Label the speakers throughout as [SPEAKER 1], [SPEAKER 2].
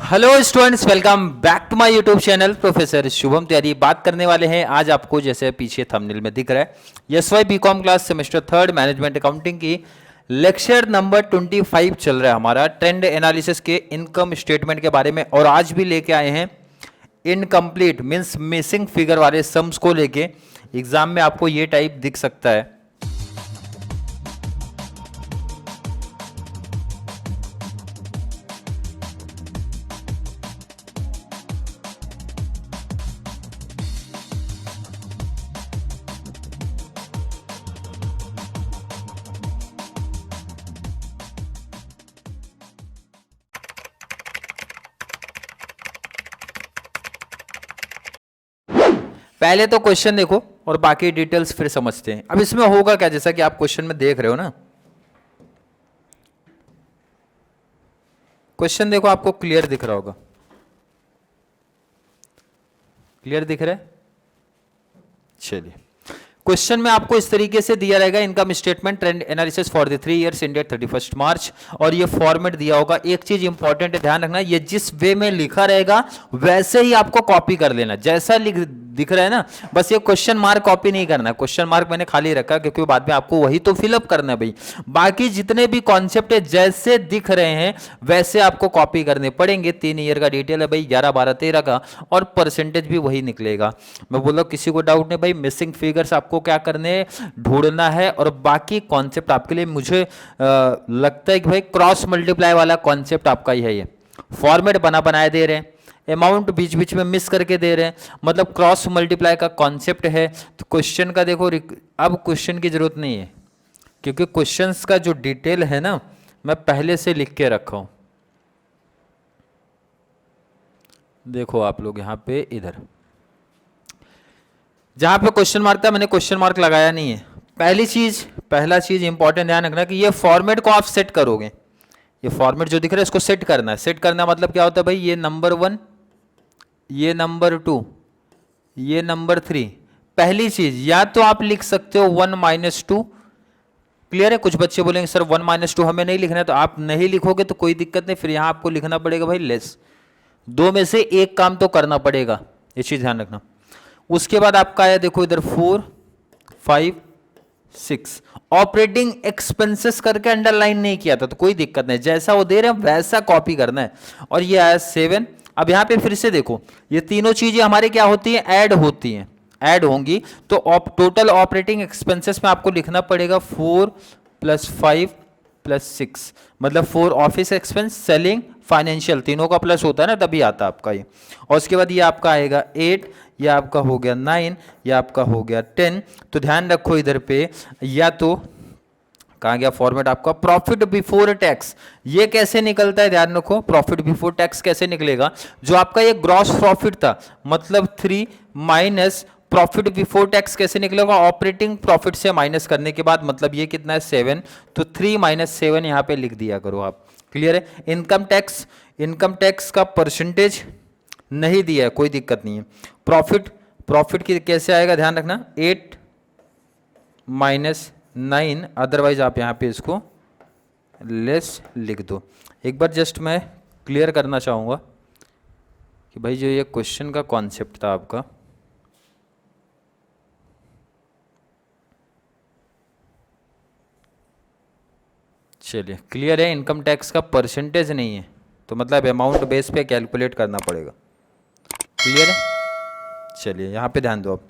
[SPEAKER 1] Hello students, welcome back to my YouTube channel professor Shubham Tiwari. बात करने वाले हैं आज आपको, जैसे पीछे थंबनेल में दिख रहा है, SY BCom class semester third management accounting की लेक्चर नंबर 25 चल रहा है हमारा ट्रेंड एनालिसिस के इनकम स्टेटमेंट के बारे में। और आज भी लेके आए हैं इनकम्प्लीट मीन्स मिसिंग फिगर वाले सम्स को लेके। एग्जाम में आपको ये टाइप दिख सकता है। पहले तो क्वेश्चन देखो और बाकी डिटेल्स फिर समझते हैं। अब इसमें होगा क्या, जैसा कि आप क्वेश्चन में देख रहे हो ना, क्वेश्चन देखो आपको क्लियर दिख रहा होगा। क्लियर दिख रहा है? चलिए, क्वेश्चन में आपको इस तरीके से दिया रहेगा, income statement trend analysis for the 3 years ended 31 मार्च, और ये फॉर्मेट दिया होगा। एक चीज इंपॉर्टेंट है, ध्यान रखना, ये जिस वे में लिखा रहेगा वैसे ही आपको कॉपी कर लेना। जैसा दिख रहा है ना, बस ये क्वेश्चन मार्क कॉपी नहीं करना। क्वेश्चन मार्क मैंने खाली रखा क्योंकि बाद में आपको वही तो फिलअप करना है भाई। बाकी जितने भी कॉन्सेप्ट है जैसे दिख रहे हैं वैसे आपको कॉपी करने पड़ेंगे। 3 ईयर का डिटेल है भाई, 11, 12, 13 का, और परसेंटेज भी वही निकलेगा। मैं बोल रहा हूं किसी को डाउट नहीं भाई, मिसिंग फिगर्स आपको क्या करने, ढूंढना है। और बाकी कॉन्सेप्ट आपके लिए मुझे लगता है कि भाई क्रॉस मल्टीप्लाई वाला कॉन्सेप्ट आपका ही है। ये फॉर्मेट बनाए दे रहे हैं, अमाउंट बीच बीच में मिस करके दे रहे हैं, मतलब क्रॉस मल्टीप्लाई का कॉन्सेप्ट है। तो क्वेश्चन का देखो, अब क्वेश्चन की जरूरत नहीं है क्योंकि क्वेश्चंस का जो डिटेल है ना मैं पहले से लिख के रखा हूं। देखो आप लोग यहां पे, इधर जहां पे क्वेश्चन मार्क था मैंने क्वेश्चन मार्क लगाया नहीं है। पहला चीज इंपॉर्टेंट ध्यान रखना कि ये फॉर्मेट को आप सेट करोगे। ये फॉर्मेट जो दिख रहा है इसको सेट करना है। सेट करना मतलब क्या होता है भाई, ये नंबर 1, ये नंबर 2, ये नंबर 3। पहली चीज, या तो आप लिख सकते हो 1 - 2। क्लियर है? कुछ बच्चे बोलेंगे सर 1 - 2 हमें नहीं लिखना है, तो आप नहीं लिखोगे तो कोई दिक्कत नहीं, फिर यहां आपको लिखना पड़ेगा भाई लेस। दो में से एक काम तो करना पड़ेगा, ये चीज ध्यान रखना। उसके बाद आपका आया देखो इधर 4, 5, 6। ऑपरेटिंग एक्सपेंसेस करके अंडरलाइन नहीं किया था तो कोई दिक्कत नहीं, जैसा वो दे रहे हैं वैसा कॉपी करना है। और ये आया 7। अब यहां पे फिर से देखो, ये तीनों चीजें हमारे क्या होती हैं, ऐड होती हैं, ऐड होंगी। तो टोटल ऑपरेटिंग एक्सपेंसेस में आपको लिखना पड़ेगा 4 + 5 + 6, मतलब 4 ऑफिस एक्सपेंस, सेलिंग, फाइनेंशियल, तीनों का प्लस होता है ना तभी आता है आपका ये। और उसके बाद ये आपका आएगा 8, ये आपका हो गया 9, ये आपका हो गया 10। तो ध्यान रखो इधर पे, या तो कहाँ गया फॉर्मेट आपका, प्रॉफिट बिफोर टैक्स। ये कैसे निकलता है ध्यान रखो, प्रॉफिट बिफोर टैक्स कैसे निकलेगा, जो आपका ये ग्रॉस प्रॉफिट था मतलब 3 माइनस प्रॉफिट बिफोर टैक्स कैसे निकलेगा, ऑपरेटिंग प्रॉफिट से माइनस करने के बाद, मतलब ये कितना है 7, तो 3 - 7 यहां पे लिख दिया करो आप। क्लियर है? इनकम टैक्स का परसेंटेज नहीं दिया है, कोई दिक्कत नहीं है। प्रॉफिट की कैसे आएगा ध्यान रखना, 8 - 9, अदरवाइज आप यहां पे इसको लेस लिख दो। एक बार जस्ट मैं क्लियर करना चाहूंगा कि भाई जो ये क्वेश्चन का कॉन्सेप्ट था आपका, चलिए क्लियर है, इनकम टैक्स का परसेंटेज नहीं है तो मतलब अमाउंट बेस पे कैलकुलेट करना पड़ेगा। क्लियर है? चलिए यहां पे ध्यान दो।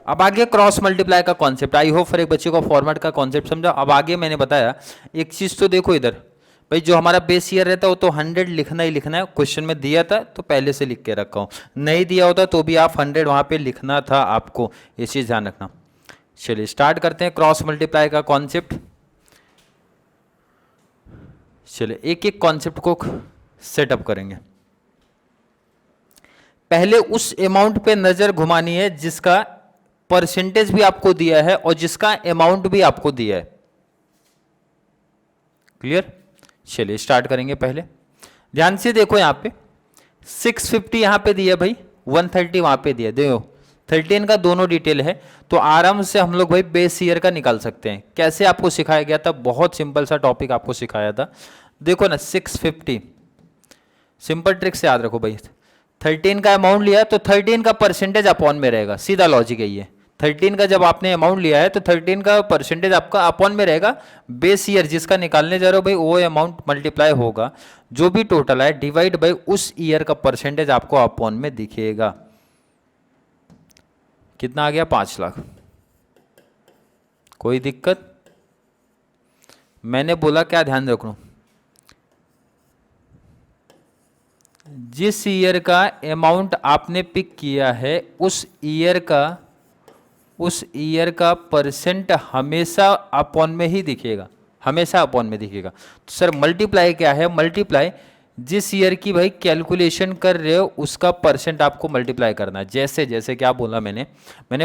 [SPEAKER 1] अब आगे क्रॉस मल्टीप्लाई का कॉन्सेप्ट, आई होप हर एक बच्चे को फॉर्मेट का कॉन्सेप्ट समझा। अब आगे मैंने बताया एक चीज तो देखो इधर भाई, जो हमारा बेस ईयर रहता है वो तो 100 लिखना ही लिखना है। क्वेश्चन में दिया था तो पहले से लिख के रखा हूं, नहीं दिया होता तो भी आप 100 वहां पे लिखना था आपको, ये चीज ध्यान रखना। चलिए स्टार्ट करते हैं क्रॉस मल्टीप्लाई का कॉन्सेप्ट। चलिए एक एक कॉन्सेप्ट को सेटअप करेंगे। पहले उस अमाउंट पे नजर घुमानी है जिसका परसेंटेज भी आपको दिया है और जिसका अमाउंट भी आपको दिया है। क्लियर? चलिए स्टार्ट करेंगे। पहले ध्यान से देखो, यहां पे 650 यहां पे दिया भाई, 130 वहां पे दिया, देखो 13 का दोनों डिटेल है। तो आराम से हम लोग भाई बेस ईयर का निकाल सकते हैं। कैसे आपको सिखाया गया था, बहुत सिंपल सा टॉपिक आपको सिखाया था। देखो ना 650 सिंपल ट्रिक से याद रखो भाई, 13 का अमाउंट लिया तो 13 का परसेंटेज अपॉन में रहेगा, सीधा लॉजिक है ये। 13 का जब आपने अमाउंट लिया है तो 13 का परसेंटेज आपका अपॉन में रहेगा, बेस ईयर जिसका निकालने जा रहे हो भाई वो अमाउंट मल्टीप्लाई होगा, जो भी टोटल है डिवाइड बाई उस ईयर का परसेंटेज आपको अपॉन में दिखेगा। कितना आ गया? 5 लाख। कोई दिक्कत? मैंने बोला क्या ध्यान रखो, जिस ईयर का अमाउंट आपने पिक किया है उस ईयर का परसेंट हमेशा अपॉन में ही दिखेगा, हमेशा अपॉन में दिखेगा। तो सर मल्टीप्लाई क्या है? मल्टीप्लाई जिस ईयर की भाई कैलकुलेशन कर रहे हो उसका परसेंट आपको मल्टीप्लाई करना है। जैसे जैसे क्या बोला मैंने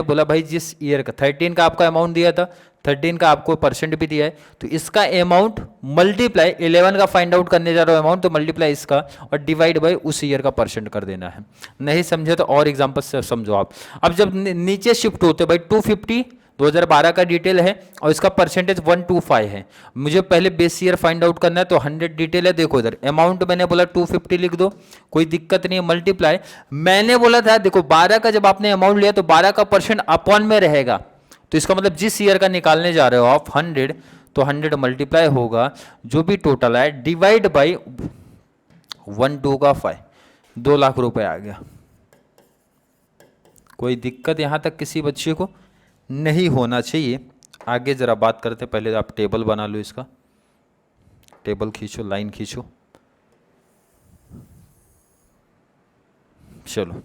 [SPEAKER 1] बोला भाई जिस ईयर का 13 का आपका अमाउंट दिया था, 13 का आपको परसेंट भी दिया है, तो इसका अमाउंट मल्टीप्लाई 11 का फाइंड आउट करने जा रहा हो अमाउंट, तो मल्टीप्लाई इसका और डिवाइड बाय उस ईयर का परसेंट कर देना है। नहीं समझे तो और एग्जांपल से समझो आप। अब जब नीचे शिफ्ट होते भाई 250 2012 का डिटेल है और इसका परसेंटेज 125 है, मुझे पहले बेस ईयर फाइंड आउट करना है, तो 100 डिटेल है। देखो इधर अमाउंट मैंने बोला 250 लिख दो, कोई दिक्कत नहीं है। मल्टीप्लाई मैंने बोला था देखो 12 का जब आपने अमाउंट लिया तो 12 का परसेंट अपॉन में रहेगा, तो इसका मतलब जिस ईयर का निकालने जा रहे हो आप 100, तो 100 मल्टीप्लाई होगा जो भी टोटल है डिवाइड बाई 125, 2 लाख रुपए आ गया। कोई दिक्कत यहां तक किसी बच्चे को नहीं होना चाहिए। आगे जरा बात करते, पहले आप टेबल बना लो, इसका टेबल खींचो, लाइन खींचो। चलो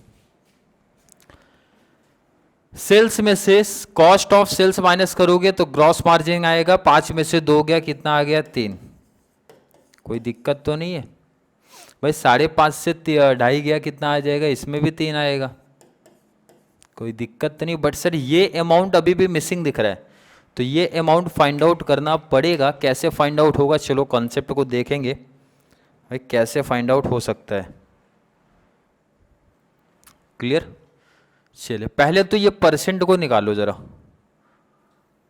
[SPEAKER 1] सेल्स में से कॉस्ट ऑफ सेल्स माइनस करोगे तो ग्रॉस मार्जिन आएगा, 5 में से 2 गया, कितना आ गया? 3। कोई दिक्कत तो नहीं है भाई? 5.5 से 2.5 गया, कितना आ जाएगा? इसमें भी 3 आएगा, कोई दिक्कत नहीं। बट सर ये अमाउंट अभी भी मिसिंग दिख रहा है, तो ये अमाउंट फाइंड आउट करना पड़ेगा। कैसे फाइंड आउट होगा? चलो कॉन्सेप्ट को देखेंगे भाई, कैसे फाइंड आउट हो सकता है। क्लियर? चलिए पहले तो ये परसेंट को निकालो जरा,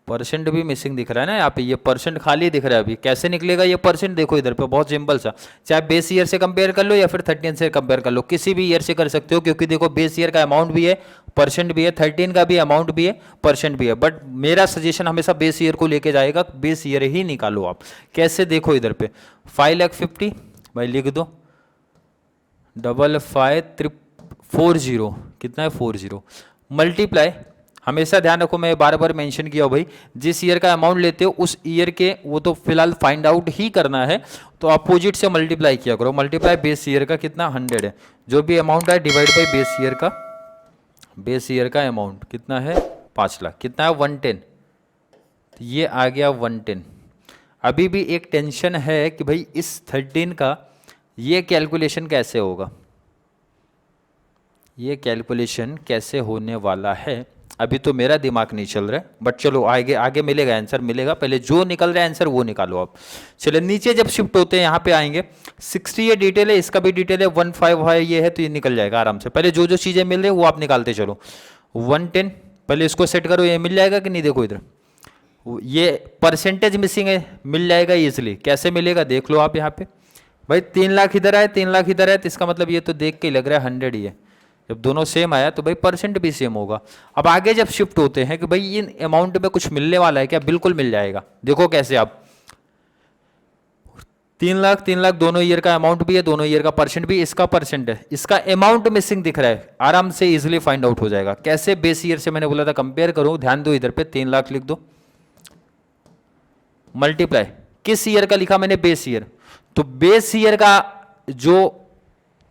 [SPEAKER 1] परसेंट भी मिसिंग दिख रहा है ना यहाँ पे, ये परसेंट खाली दिख रहा है। अभी कैसे निकलेगा ये परसेंट? देखो इधर पे बहुत सिंपल सा, चाहे बेस ईयर से कंपेयर कर लो या फिर 13 से कंपेयर कर लो, किसी भी ईयर से कर सकते हो, क्योंकि देखो बेस ईयर का अमाउंट भी है, परसेंट भी है, 13 का भी अमाउंट भी है, परसेंट भी है। बट मेरा सजेशन हमेशा बेस ईयर को लेके जाएगा, बेस ईयर ही निकालो आप। कैसे? देखो इधर पे 5,50,000 भाई लिख दो, 55,340, कितना है? 40 मल्टीप्लाई, हमेशा ध्यान रखो मैं बार बार मेंशन किया भाई, जिस ईयर का अमाउंट लेते हो उस ईयर के वो तो फिलहाल फाइंड आउट ही करना है, तो अपोजिट से मल्टीप्लाई किया करो। मल्टीप्लाई बेस ईयर का कितना? 100 है, जो भी अमाउंट है डिवाइड बाई बेस ईयर का, बेस ईयर का अमाउंट कितना है? 5 लाख। कितना है? 110, तो ये आ गया 110। अभी भी एक टेंशन है कि भाई इस 13 का ये कैलकुलेशन कैसे होगा, ये कैलकुलेशन कैसे होने वाला है, अभी तो मेरा दिमाग नहीं चल रहा है। बट चलो आगे आगे मिलेगा, आंसर मिलेगा, पहले जो निकल रहा है आंसर वो निकालो आप। चलो नीचे जब शिफ्ट होते हैं यहाँ पे आएंगे, 60 ये डिटेल है, इसका भी डिटेल है, 15 है ये है, तो ये निकल जाएगा आराम से। पहले जो जो चीज़ें मिल रही है वो आप निकालते चलो। 110 पहले इसको सेट करो, ये मिल जाएगा कि नहीं? देखो इधर ये परसेंटेज मिसिंग है, मिल जाएगा ईजिली। कैसे मिलेगा देख लो आप यहाँ पे भाई, 3 लाख इधर आए, 3 लाख इधर आए, तो इसका मतलब ये तो देख के ही लग रहा है 100 ही है। जब दोनों सेम आया तो भाई परसेंट भी सेम होगा। अब आगे जब शिफ्ट होते हैं कि भाई इन अमाउंट में कुछ मिलने वाला है क्या? बिल्कुल मिल जाएगा। देखो कैसे, आप 3 लाख 3 लाख दोनों ईयर का अमाउंट भी है, दोनों ईयर का परसेंट भी, इसका परसेंट है, इसका अमाउंट मिसिंग दिख रहा है, आराम से इजिली फाइंड आउट हो जाएगा। कैसे? बेस ईयर से मैंने बोला था कंपेयर करो, ध्यान दो इधर पे 3 लाख लिख दो, मल्टीप्लाई किस ईयर का लिखा मैंने? बेस ईयर, तो बेस ईयर का जो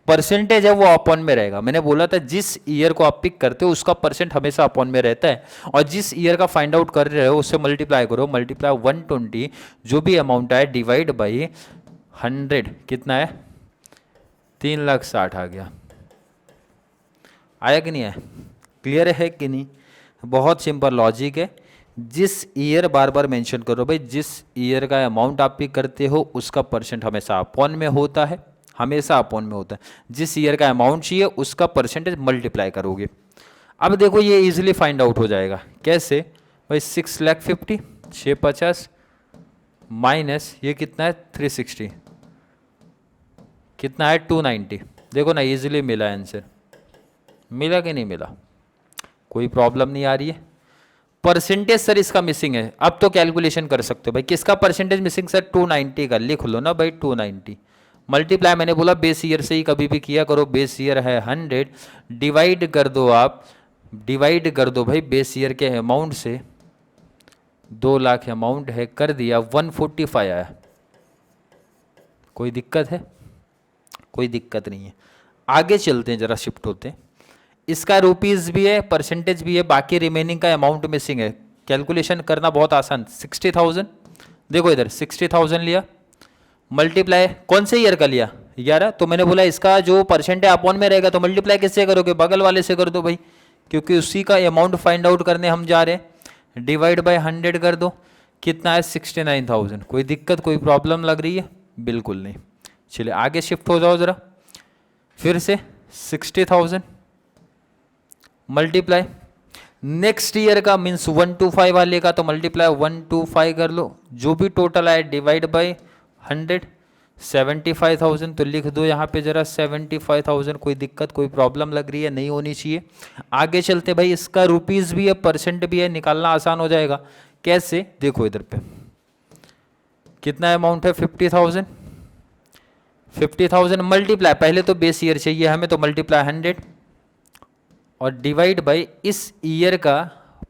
[SPEAKER 1] परसेंटेज है वो अपॉन में रहेगा। मैंने बोला था जिस ईयर को आप पिक करते हो उसका परसेंट हमेशा अपॉन में रहता है, और जिस ईयर का फाइंड आउट कर रहे हो उससे मल्टीप्लाई करो, मल्टीप्लाई 120 जो भी अमाउंट है डिवाइड बाई 100, कितना है? 3,60,000 आ गया। आया कि नहीं आया? क्लियर है कि नहीं? बहुत सिंपल लॉजिक है। जिस ईयर, बार बार मेंशन करो भाई, जिस ईयर का अमाउंट आप पिक करते हो उसका परसेंट हमेशा अपॉन में होता है, हमेशा अपॉन में होता है। जिस ईयर का अमाउंट चाहिए उसका परसेंटेज मल्टीप्लाई करोगे। अब देखो ये इजीली फाइंड आउट हो जाएगा। कैसे भाई? 6,50,000 650 माइनस ये कितना है? 360, कितना है 290। देखो ना इजीली मिला आंसर, मिला कि नहीं मिला, कोई प्रॉब्लम नहीं आ रही है। परसेंटेज सर इसका मिसिंग है, अब तो कैलकुलेशन कर सकते हो भाई, किसका परसेंटेज मिसिंग सर 290 का, लिख लो ना भाई 290। मल्टीप्लाई मैंने बोला बेस ईयर से ही कभी भी किया करो, बेस ईयर है 100, डिवाइड कर दो आप, डिवाइड कर दो भाई बेस ईयर के अमाउंट से, 2 लाख अमाउंट है, कर दिया 145 आया। कोई दिक्कत है? कोई दिक्कत नहीं है। आगे चलते हैं, जरा शिफ्ट होते हैं। इसका रुपीज़ भी है, परसेंटेज भी है, बाकी रिमेनिंग का अमाउंट मिसिंग है। कैलकुलेशन करना बहुत आसान, 60,000, देखो इधर 60,000 लिया, मल्टीप्लाई कौन से ईयर का लिया 11, तो मैंने बोला इसका जो परसेंट है अपॉन में रहेगा, तो मल्टीप्लाई किससे करोगे, बगल वाले से कर दो भाई, क्योंकि उसी का अमाउंट फाइंड आउट करने हम जा रहे हैं। डिवाइड बाय 100 कर दो, कितना है 69,000। कोई दिक्कत, कोई प्रॉब्लम लग रही है? बिल्कुल नहीं। चलिए आगे शिफ्ट हो जाओ जरा, फिर से 60,000 मल्टीप्लाई नेक्स्ट ईयर का मीन्स 125 वाले का, तो मल्टीप्लाई 125 कर लो, जो भी टोटल आए डिवाइड बाय 100, 75,000, तो लिख दो यहाँ पे जरा 75,000। कोई दिक्कत, कोई प्रॉब्लम लग रही है? नहीं होनी चाहिए। आगे चलते भाई, इसका रुपीज़ भी है, परसेंट भी है, निकालना आसान हो जाएगा। कैसे? देखो इधर पे कितना अमाउंट है 50,000, 50,000 मल्टीप्लाई, पहले तो बेस ईयर चाहिए हमें, तो मल्टीप्लाई 100 और डिवाइड बाई इस ईयर का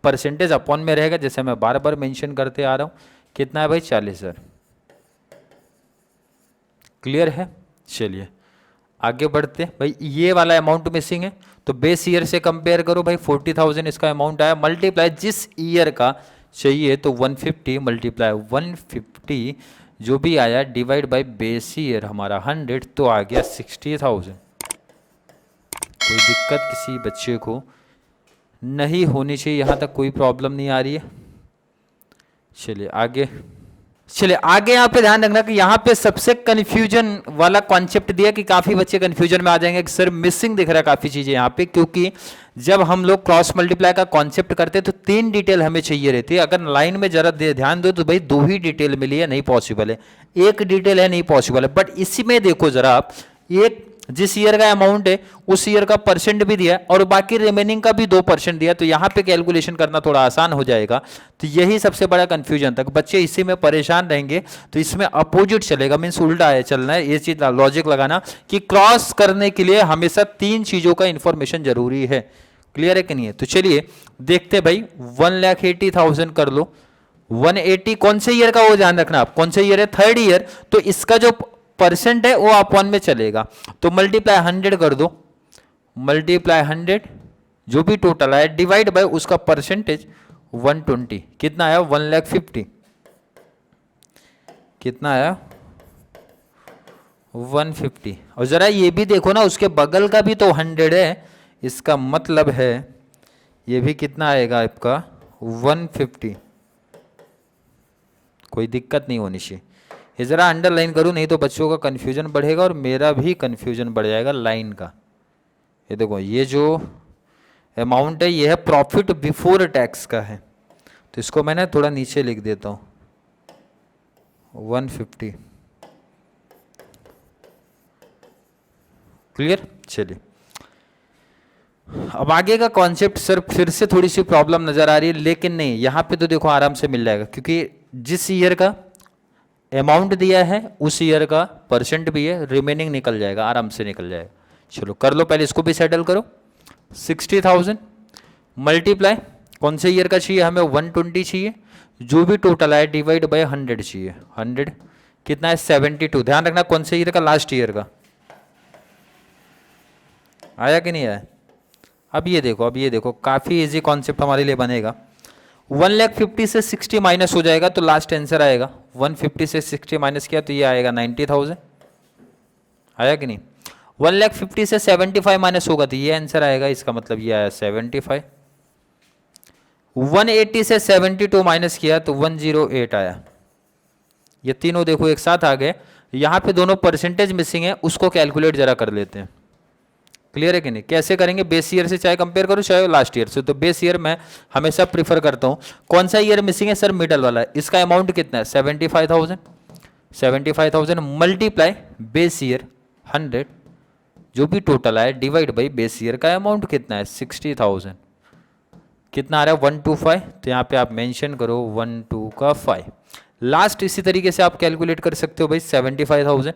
[SPEAKER 1] परसेंटेज अपॉन में रहेगा, जैसे मैं बार बार मेंशन करते आ रहा हूँ। कितना है भाई 40,000। क्लियर है? चलिए आगे बढ़ते भाई, ये वाला अमाउंट मिसिंग है, तो बेस ईयर से कंपेयर करो भाई, 40,000 इसका अमाउंट आया, मल्टीप्लाई जिस ईयर का चाहिए तो 150 मल्टीप्लाई 150 जो भी आया डिवाइड बाय बेस ईयर हमारा 100, तो आ गया 60,000। कोई दिक्कत किसी बच्चे को नहीं होनी चाहिए, यहाँ तक कोई प्रॉब्लम नहीं आ रही है। चलिए आगे, चलिए आगे यहाँ पे ध्यान रखना कि यहाँ पे सबसे कंफ्यूजन वाला कॉन्सेप्ट दिया कि काफी बच्चे कंफ्यूजन में आ जाएंगे कि सर मिसिंग दिख रहा है काफी चीजें यहाँ पे, क्योंकि जब हम लोग क्रॉस मल्टीप्लाई का कॉन्सेप्ट करते हैं तो 3 डिटेल हमें चाहिए रहती है। अगर लाइन में जरा ध्यान दो तो भाई 2 ही डिटेल मिली है, नहीं पॉसिबल है, 1 डिटेल है, नहीं पॉसिबल है। बट इसी में देखो जरा आप, एक जिस ईयर का अमाउंट है उस ईयर का परसेंट भी दिया और बाकी रिमेनिंग का भी 2% दिया, तो यहाँ पे कैलकुलेशन करना थोड़ा आसान हो जाएगा। तो यही सबसे बड़ा कंफ्यूजन था, बच्चे इसी में परेशान रहेंगे। तो इसमें अपोजिट चलेगा, मीन्स उल्टा है चलना है, ये चीज लॉजिक लगाना कि क्रॉस करने के लिए हमेशा 3 चीजों का इंफॉर्मेशन जरूरी है। क्लियर है कि नहीं है? तो चलिए देखते भाई, 1,80,000 कर लो, 180 कौन से ईयर का, वो ध्यान रखना आप, कौन से ईयर है, 3rd ईयर, तो इसका जो परसेंट है वो अपॉन में चलेगा, तो मल्टीप्लाई 100 कर दो, मल्टीप्लाई 100 जो भी टोटल आया डिवाइड बाय उसका परसेंटेज 120, कितना आया 1,50,000, कितना आया 150। और जरा ये भी देखो ना, उसके बगल का भी तो 100 है, इसका मतलब है ये भी कितना आएगा आपका 150। कोई दिक्कत नहीं होनी चाहिए। ये ज़रा अंडरलाइन करूँ, नहीं तो बच्चों का कन्फ्यूजन बढ़ेगा और मेरा भी कन्फ्यूजन बढ़ जाएगा लाइन का। ये देखो, ये जो अमाउंट है ये है प्रॉफिट बिफोर टैक्स का है, तो इसको मैंने थोड़ा नीचे लिख देता हूँ 150। क्लियर? चलिए अब आगे का कॉन्सेप्ट सर फिर से थोड़ी सी प्रॉब्लम नज़र आ रही है, लेकिन नहीं, यहाँ पे तो देखो आराम से मिल जाएगा, क्योंकि जिस ईयर का अमाउंट दिया है उस ईयर का परसेंट भी है, रिमेनिंग निकल जाएगा, आराम से निकल जाएगा। चलो कर लो, पहले इसको भी सेटल करो। 60,000 मल्टीप्लाई कौन से ईयर का चाहिए हमें, 120 चाहिए, जो भी टोटल आया डिवाइड बाय 100 चाहिए, 100 कितना है 72। ध्यान रखना कौन से ईयर का, लास्ट ईयर का। आया कि नहीं आया? अब ये देखो, अब ये देखो, काफ़ी इजी कॉन्सेप्ट हमारे लिए बनेगा। 1,50,000 से 60 माइनस हो जाएगा तो लास्ट आंसर आएगा, 150 से 60 माइनस किया तो ये आएगा 90,000। आया कि नहीं? 1,50,000 से 75 माइनस होगा तो ये आंसर आएगा, इसका मतलब ये आया 75। 180 से 72 माइनस किया तो 108 आया। ये तीनों देखो एक साथ आ गए। यहाँ पे दोनों परसेंटेज मिसिंग है, उसको कैलकुलेट जरा कर लेते हैं। क्लियर है कि नहीं? कैसे करेंगे? बेस ईयर से चाहे कंपेयर करो चाहे लास्ट ईयर से, तो बेस ईयर मैं हमेशा प्रीफर करता हूँ। कौन सा ईयर मिसिंग है सर? मिडल वाला है। इसका अमाउंट कितना है 75,000। 75,000 मल्टीप्लाई बेस ईयर 100 जो भी टोटल आया डिवाइड बाई बेस ईयर का अमाउंट कितना है 60,000, कितना आ रहा है 125, तो यहाँ पे आप मेंशन करो 12 का 5। लास्ट इसी तरीके से आप कैलकुलेट कर सकते हो भाई 75,000,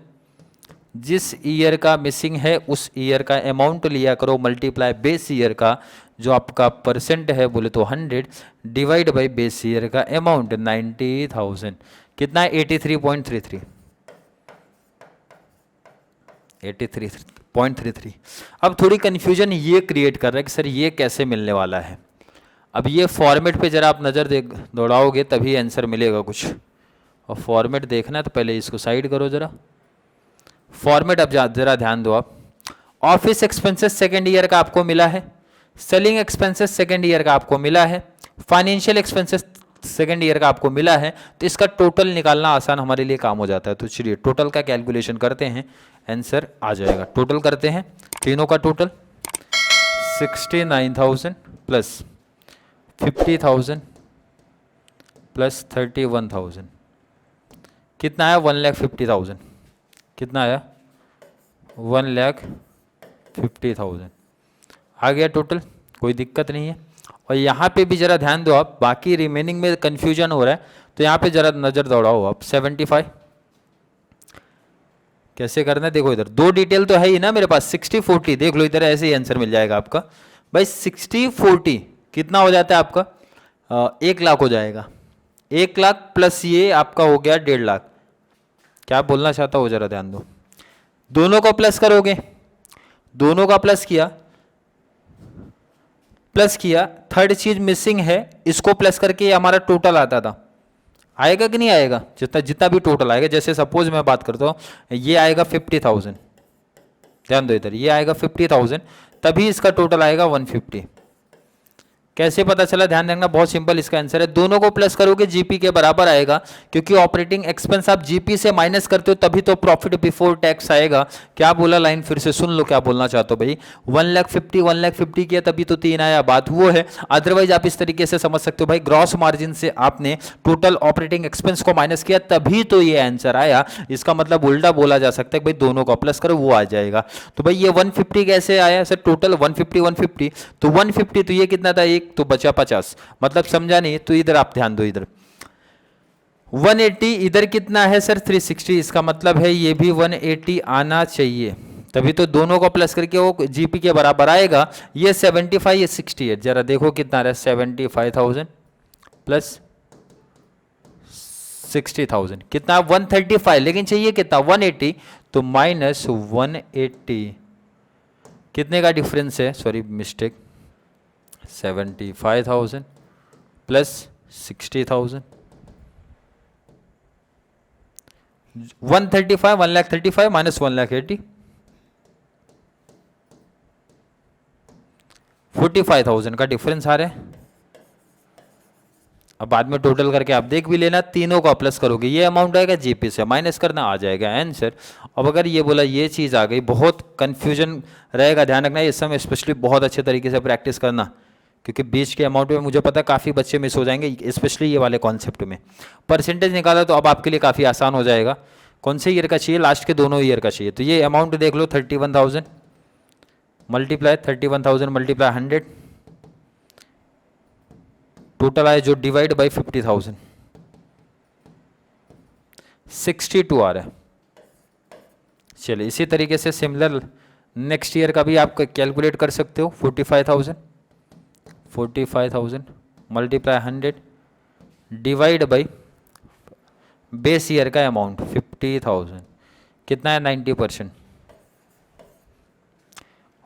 [SPEAKER 1] जिस ईयर का मिसिंग है उस ईयर का अमाउंट लिया करो मल्टीप्लाई बेस ईयर का जो आपका परसेंट है बोले तो 100 डिवाइड बाई बेस ईयर का अमाउंट 90,000, कितना है 83.33, 83.33। अब थोड़ी कन्फ्यूजन ये क्रिएट कर रहा है कि सर ये कैसे मिलने वाला है। अब ये फॉर्मेट पे जरा आप नज़र दौड़ाओगे तभी आंसर मिलेगा कुछ, और फॉर्मेट देखना है तो पहले इसको साइड करो जरा। फॉर्मेट अब जरा ध्यान दो आप। ऑफिस एक्सपेंसेस सेकेंड ईयर का आपको मिला है, सेलिंग एक्सपेंसेस सेकेंड ईयर का आपको मिला है, फाइनेंशियल एक्सपेंसेस सेकेंड ईयर का आपको मिला है, तो इसका टोटल निकालना आसान हमारे लिए काम हो जाता है। तो चलिए टोटल का कैलकुलेशन करते हैं, आंसर आ जाएगा। टोटल करते हैं तीनों का टोटल 69,000 प्लस 50,000 प्लस 31,000, कितना आया 1,50,000, कितना आया 1,50,000 आ गया टोटल, कोई दिक्कत नहीं है। और यहाँ पे भी जरा ध्यान दो आप, बाकी रिमेनिंग में कंफ्यूजन हो रहा है तो यहाँ पे जरा नज़र दौड़ाओ आप। 75 कैसे करना है देखो, इधर दो डिटेल तो है ही ना मेरे पास, 60-40 देख लो, इधर ऐसे ही आंसर मिल जाएगा आपका भाई। 60-40 कितना हो जाता है आपका 1 लाख हो जाएगा, 1 लाख प्लस ये आपका हो गया 1.5 लाख। क्या बोलना चाहता हो जरा ध्यान दो, दोनों को प्लस करोगे, दोनों का प्लस किया, थर्ड चीज मिसिंग है, इसको प्लस करके ये हमारा टोटल आता था, आएगा कि नहीं आएगा, जितना भी टोटल आएगा। जैसे सपोज मैं बात करता हूँ ये आएगा 50,000, ध्यान दो इधर, ये आएगा 50,000, तभी इसका टोटल आएगा 150। कैसे पता चला, ध्यान रखना, बहुत सिंपल इसका आंसर है, दोनों को प्लस करोगे जीपी के बराबर आएगा, क्योंकि ऑपरेटिंग एक्सपेंस आप जीपी से माइनस करते हो तभी तो प्रॉफिट बिफोर टैक्स आएगा। क्या बोला, लाइन फिर से सुन लो क्या बोलना चाहते हो भाई। 1,50 किया तभी तो 3 आया, बात वो है। अदरवाइज आप इस तरीके से समझ सकते हो भाई, ग्रॉस मार्जिन से आपने टोटल ऑपरेटिंग एक्सपेंस को माइनस किया तभी तो ये आंसर आया। इसका मतलब उल्टा बोला जा सकता है भाई, दोनों को प्लस करो वो आ जाएगा। तो भाई ये 150 कैसे आया सर, टोटल 150 तो 150 तो ये कितना था, एक तो बचा 50, मतलब समझा नहीं, तो इधर आप ध्यान दो, इधर 180, इधर कितना है सर 360, इसका मतलब है ये भी 180 आना चाहिए, तभी तो दोनों को प्लस करके वो जीपी के बराबर आएगा। ये 75 ये 68, जरा देखो कितना आ रहा है 75,000 प्लस 60,000 कितना 135, लेकिन चाहिए कितना 180, तो माइनस 180 कितने का डिफरेंस है, सॉरी मिस्टेक, 75,000 प्लस 60,000, 135 माइनस 1,80, 45,000 का डिफरेंस आ रहा है। अब बाद में टोटल करके आप देख भी लेना, तीनों का प्लस करोगे ये अमाउंट आएगा, जीपी से माइनस करना आ जाएगा आंसर। अब अगर ये बोला ये चीज़ आ गई, बहुत कंफ्यूजन रहेगा, ध्यान रखना इस समय स्पेशली बहुत अच्छे तरीके से प्रैक्टिस करना, क्योंकि बीच के अमाउंट में मुझे पता है काफ़ी बच्चे मिस हो जाएंगे, स्पेशली ये वाले कॉन्सेप्ट में। परसेंटेज निकाला तो अब आपके लिए काफ़ी आसान हो जाएगा। कौन से ईयर का चाहिए, लास्ट के दोनों ईयर का चाहिए, तो ये अमाउंट देख लो 31,000 मल्टीप्लाई 31,000 मल्टीप्लाई 100, टोटल आया जो डिवाइड बाई 50,000, 62 आ रहा है। चलिए इसी तरीके से सिमिलर नेक्स्ट ईयर का भी आप कैलकुलेट कर सकते हो। 45,000 multiply 100 divide by base year का अमाउंट 50,000, कितना है 90%,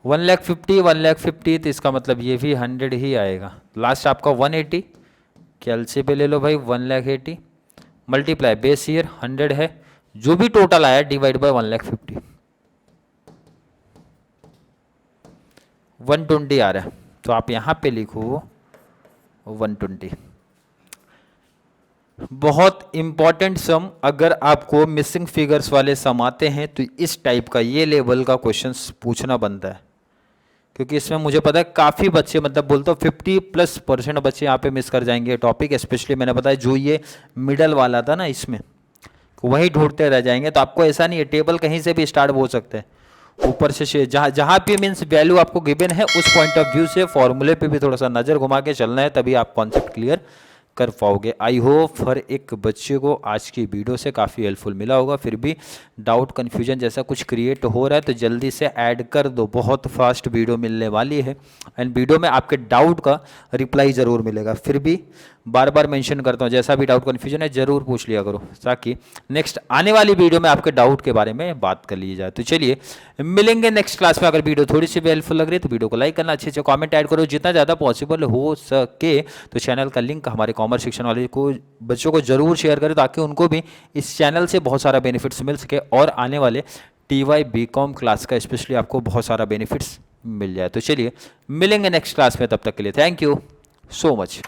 [SPEAKER 1] 1,50 तो इसका मतलब ये भी 100 ही आएगा। लास्ट आपका 180, कैलसी पे ले लो भाई 1,80 मल्टीप्लाई बेस ईयर 100 है, जो भी टोटल आया डिवाइड बाय 1,50, 120 आ रहा है, तो आप यहाँ पे लिखो 120। बहुत इंपॉर्टेंट सम, अगर आपको मिसिंग फिगर्स वाले सम आते हैं तो इस टाइप का ये लेवल का क्वेश्चंस पूछना बनता है, क्योंकि इसमें मुझे पता है काफ़ी बच्चे, मतलब बोलते हो 50+% बच्चे यहाँ पे मिस कर जाएंगे टॉपिक, स्पेशली मैंने बताया जो ये मिडल वाला था ना, इसमें वही ढूंढते रह जाएंगे। तो आपको ऐसा नहीं है, टेबल कहीं से भी स्टार्ट हो सकता है, ऊपर से जहाँ जहाँ पे मीन्स वैल्यू आपको गिवन है उस पॉइंट ऑफ व्यू से फॉर्मूले पे भी थोड़ा सा नज़र घुमा के चलना है, तभी आप कॉन्सेप्ट क्लियर कर पाओगे। आई होप हर एक बच्चे को आज की वीडियो से काफ़ी हेल्पफुल मिला होगा। फिर भी डाउट कन्फ्यूजन जैसा कुछ क्रिएट हो रहा है तो जल्दी से ऐड कर दो, बहुत फास्ट वीडियो मिलने वाली है एंड वीडियो में आपके डाउट का रिप्लाई ज़रूर मिलेगा। फिर भी बार बार मेंशन करता हूँ, जैसा भी डाउट कन्फ्यूजन है ज़रूर पूछ लिया करो ताकि नेक्स्ट आने वाली वीडियो में आपके डाउट के बारे में बात कर ली जाए। तो चलिए मिलेंगे नेक्स्ट क्लास में। अगर वीडियो थोड़ी सी भी हेल्पफुल लग रही है तो वीडियो को लाइक करना, अच्छे से कमेंट ऐड करो, जितना ज़्यादा पॉसिबल हो सके तो चैनल का लिंक हमारे कॉमर्स सेक्शन वाले को बच्चों को ज़रूर शेयर करें ताकि उनको भी इस चैनल से बहुत सारा बेनिफिट्स मिल सके और आने वाले TY BCom क्लास का स्पेशली आपको बहुत सारा बेनिफिट्स मिल जाए। तो चलिए मिलेंगे नेक्स्ट क्लास में, तब तक के लिए थैंक यू सो मच।